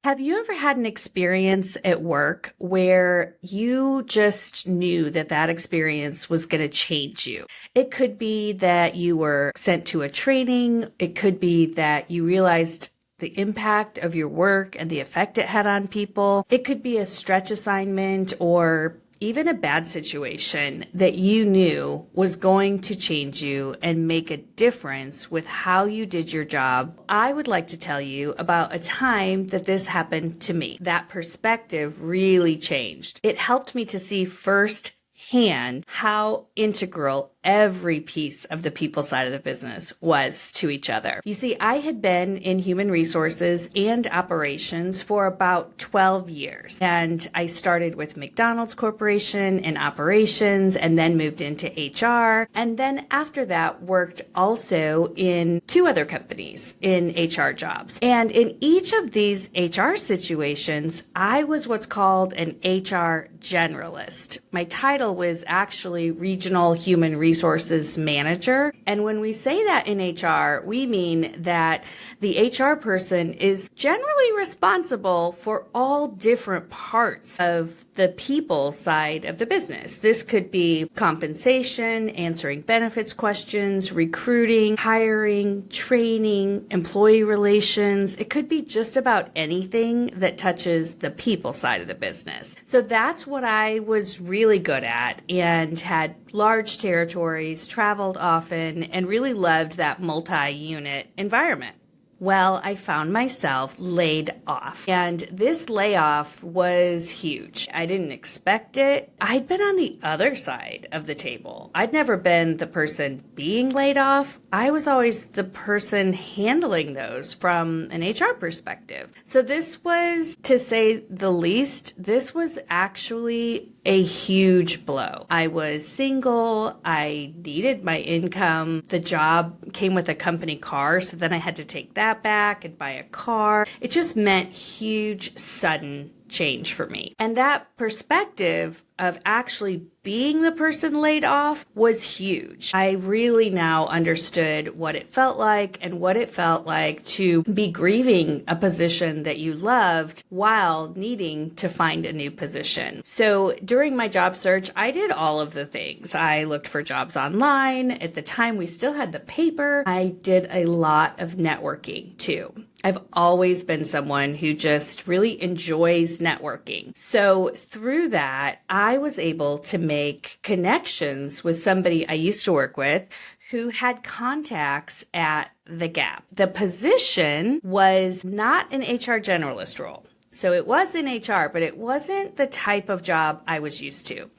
Have you ever had an experience at work where you just knew that that experience was going to change you? It could be that you were sent to a training. It could be that you realized the impact of your work and the effect it had on people. It could be a stretch assignment or even a bad situation that you knew was going to change you and make a difference with how you did your job. I would like to tell you about a time that this happened to me. That perspective really changed. It helped me to see firsthand how integral every piece of the people side of the business was to each other. You see, I had been in human resources and operations for about 12 years. And I started with McDonald's Corporation in operations and then moved into HR. And then after that, worked also in two other companies in HR jobs. And in each of these HR situations, I was what's called an HR generalist. My title was actually Regional Human Resources Manager. And when we say that in HR, we mean that the HR person is generally responsible for all different parts of the people side of the business. This could be compensation, answering benefits questions, recruiting, hiring, training, employee relations. It could be just about anything that touches the people side of the business. So that's what I was really good at and had large territories, traveled often, and really loved that multi-unit environment. Well, I found myself laid off, and this layoff was huge. I didn't expect it. I'd been on the other side of the table. I'd never been the person being laid off. I was always the person handling those from an HR perspective. So this was, to say the least, this was actually a huge blow. I was single. I needed my income. The job came with a company car, so then I had to take that back and buy a car. It just meant huge, sudden change for me. And that perspective of actually being the person laid off was huge. I really now understood what it felt like and what it felt like to be grieving a position that you loved while needing to find a new position. So during my job search, I did all of the things. I looked for jobs online. At the time, we still had the paper. I did a lot of networking too. I've always been someone who just really enjoys networking. So through that, I was able to make connections with somebody I used to work with who had contacts at the Gap. The position was not an HR generalist role. So it was in HR, but it wasn't the type of job I was used to.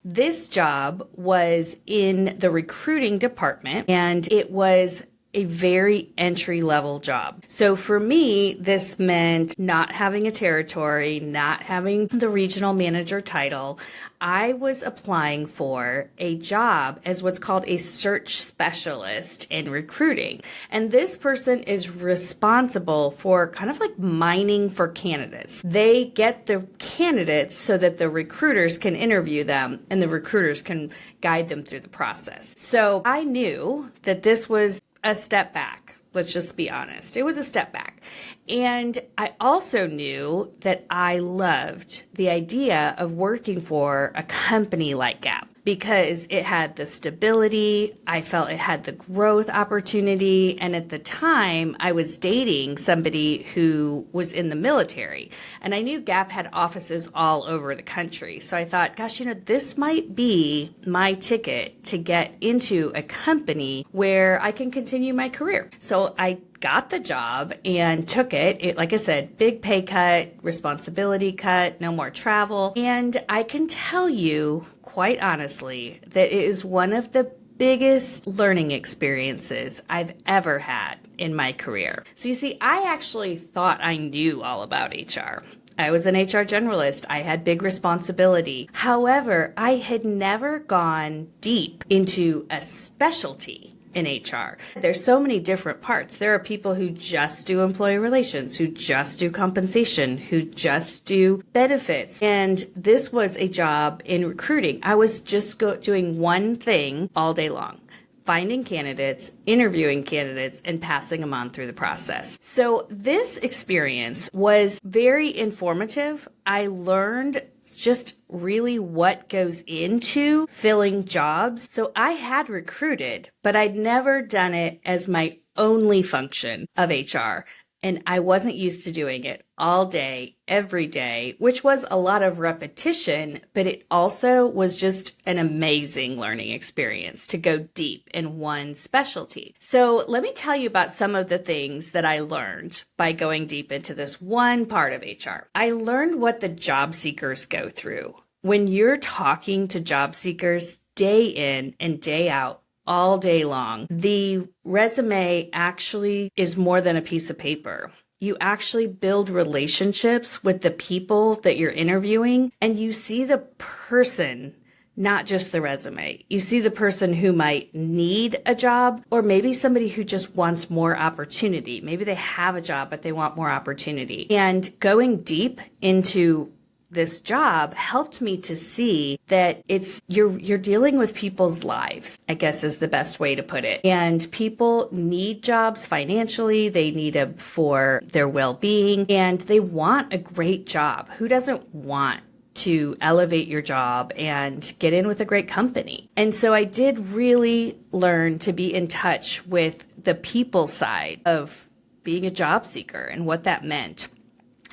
This job was in the recruiting department, and it was a very entry-level job. So for me, this meant not having a territory, not having the regional manager title. I was applying for a job as what's called a search specialist in recruiting. And this person is responsible for kind of like mining for candidates. They get the candidates so that the recruiters can interview them and the recruiters can guide them through the process. So I knew that this was a step back. Let's just be honest. It was a step back. And I also knew that I loved the idea of working for a company like Gap because it had the stability. I felt it had the growth opportunity. And at the time, I was dating somebody who was in the military. And I knew Gap had offices all over the country. So I thought, gosh, this might be my ticket to get into a company where I can continue my career. So I got the job and took it. Like I said, big pay cut, responsibility cut, no more travel. And I can tell you, quite honestly, that it is one of the biggest learning experiences I've ever had in my career. So you see, I actually thought I knew all about HR. I was an HR generalist. I had big responsibility. However, I had never gone deep into a specialty in HR. There's so many different parts. There are people who just do employee relations, who just do compensation, who just do benefits. And this was a job in recruiting. I was just doing one thing all day long. finding candidates, interviewing candidates, and passing them on through the process. So this experience was very informative. I learned just really what goes into filling jobs. So I had recruited, but I'd never done it as my only function of HR. And I wasn't used to doing it all day, every day, which was a lot of repetition, but it also was just an amazing learning experience to go deep in one specialty. So let me tell you about some of the things that I learned by going deep into this one part of HR. I learned what the job seekers go through. When you're talking to job seekers day in and day out, all day long, the resume actually is more than a piece of paper. You actually build relationships with the people that you're interviewing, and you see the person, not just the resume. You see the person who might need a job, or maybe somebody who just wants more opportunity. Maybe they have a job, but they want more opportunity. And going deep into this job helped me to see that you're dealing with people's lives, I guess is the best way to put it. And people need jobs financially, they need them for their well-being, and they want a great job. Who doesn't want to elevate your job and get in with a great company? And so I did really learn to be in touch with the people side of being a job seeker and what that meant.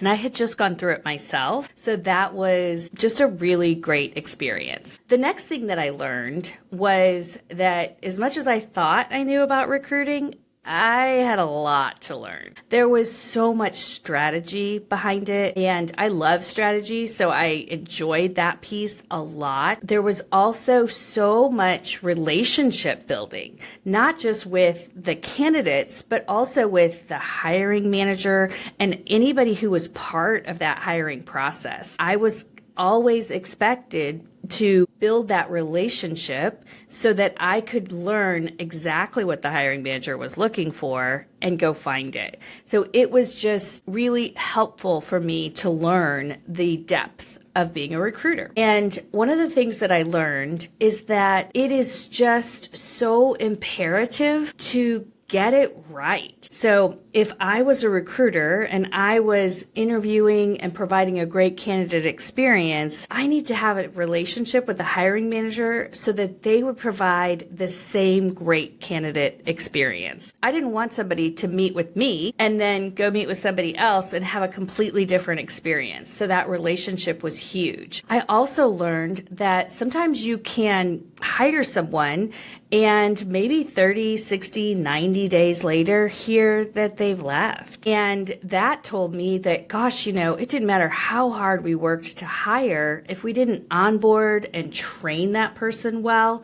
And I had just gone through it myself. So that was just a really great experience. The next thing that I learned was that as much as I thought I knew about recruiting, I had a lot to learn. There was so much strategy behind it, and I love strategy, so I enjoyed that piece a lot. There was also so much relationship building, not just with the candidates, but also with the hiring manager and anybody who was part of that hiring process. I was always expected to build that relationship so that I could learn exactly what the hiring manager was looking for and go find it. So it was just really helpful for me to learn the depth of being a recruiter. And one of the things that I learned is that it is just so imperative to get it right. So if I was a recruiter and I was interviewing and providing a great candidate experience, I need to have a relationship with the hiring manager so that they would provide the same great candidate experience. I didn't want somebody to meet with me and then go meet with somebody else and have a completely different experience. So that relationship was huge. I also learned that sometimes you can hire someone and maybe 30, 60, 90 days later hear that they've left. And that told me that, gosh, it didn't matter how hard we worked to hire. If we didn't onboard and train that person well,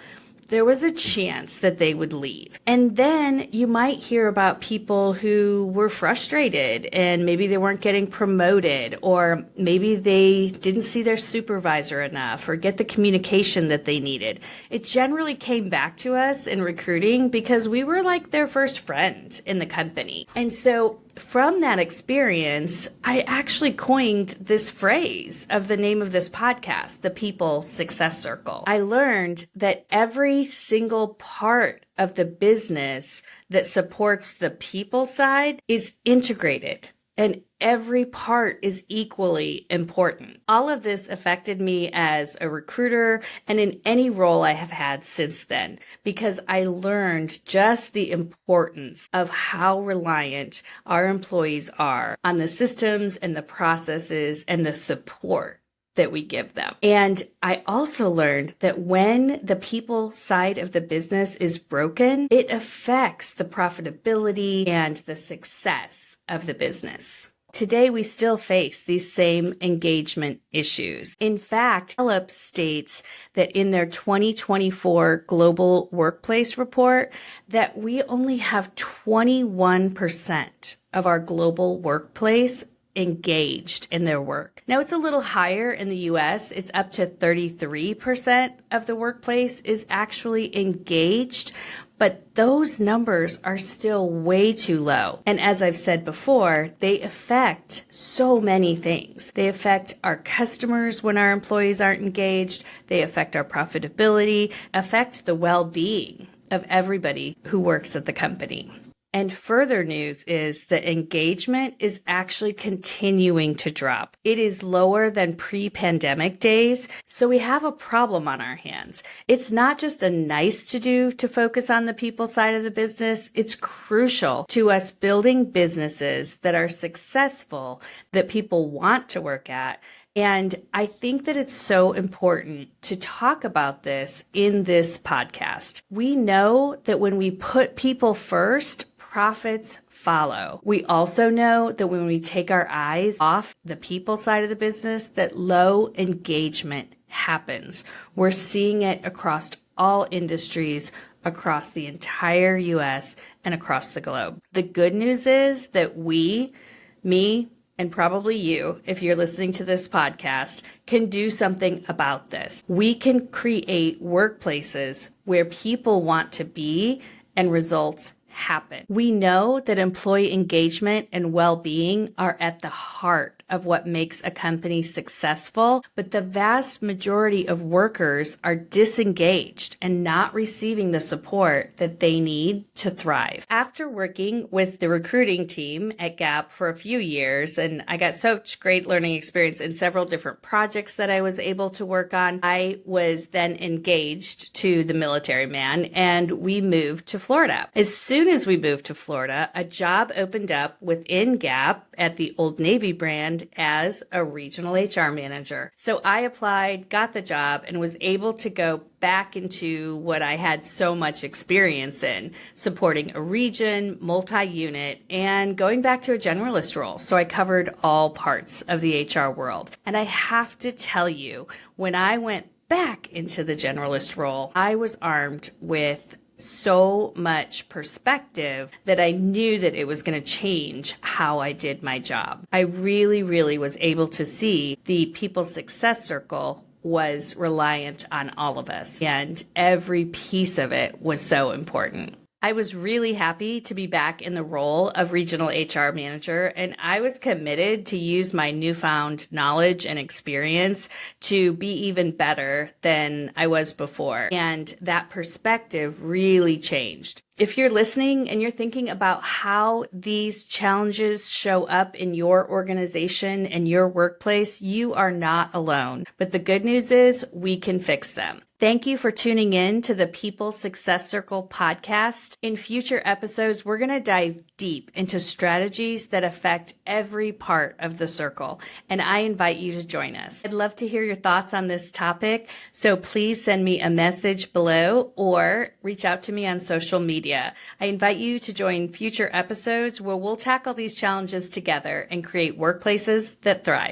there was a chance that they would leave. And then you might hear about people who were frustrated and maybe they weren't getting promoted, or maybe they didn't see their supervisor enough or get the communication that they needed. It generally came back to us in recruiting because we were like their first friend in the company. And so from that experience, I actually coined this phrase of the name of this podcast, the People Success Circle. I learned that every single part of the business that supports the people side is integrated, and every part is equally important. All of this affected me as a recruiter and in any role I have had since then, because I learned just the importance of how reliant our employees are on the systems and the processes and the support that we give them. And I also learned that when the people side of the business is broken, it affects the profitability and the success of the business. Today, we still face these same engagement issues. In fact, Gallup states that in their 2024 Global Workplace Report, that we only have 21% of our global workplace engaged in their work. Now, it's a little higher in the US. It's up to 33% of the workplace is actually engaged, but those numbers are still way too low. And as I've said before, they affect so many things. They affect our customers when our employees aren't engaged. They affect our profitability, affect the well-being of everybody who works at the company. And further news is that engagement is actually continuing to drop. It is lower than pre-pandemic days, so we have a problem on our hands. It's not just a nice to do to focus on the people side of the business. It's crucial to us building businesses that are successful, that people want to work at. And I think that it's so important to talk about this in this podcast. We know that when we put people first, profits follow. We also know that when we take our eyes off the people side of the business, that low engagement happens. We're seeing it across all industries, across the entire US and across the globe. The good news is that me, and probably you, if you're listening to this podcast, can do something about this. We can create workplaces where people want to be and results happen. We know that employee engagement and well-being are at the heart of what makes a company successful, but the vast majority of workers are disengaged and not receiving the support that they need to thrive. After working with the recruiting team at Gap for a few years, and I got such great learning experience in several different projects that I was able to work on, I was then engaged to the military man and we moved to Florida. As soon as we moved to Florida, a job opened up within Gap at the Old Navy brand as a regional HR manager. So I applied, got the job, and was able to go back into what I had so much experience in, supporting a region, multi-unit, and going back to a generalist role. So I covered all parts of the HR world. And I have to tell you, when I went back into the generalist role, I was armed with so much perspective that I knew that it was going to change how I did my job. I really was able to see the people success circle was reliant on all of us, and every piece of it was so important. I was really happy to be back in the role of regional HR manager, and I was committed to use my newfound knowledge and experience to be even better than I was before. And that perspective really changed. If you're listening and you're thinking about how these challenges show up in your organization and your workplace, you are not alone. But the good news is we can fix them. Thank you for tuning in to the People Success Circle podcast. In future episodes, we're going to dive deep into strategies that affect every part of the circle, and I invite you to join us. I'd love to hear your thoughts on this topic, so please send me a message below or reach out to me on social media. I invite you to join future episodes where we'll tackle these challenges together and create workplaces that thrive.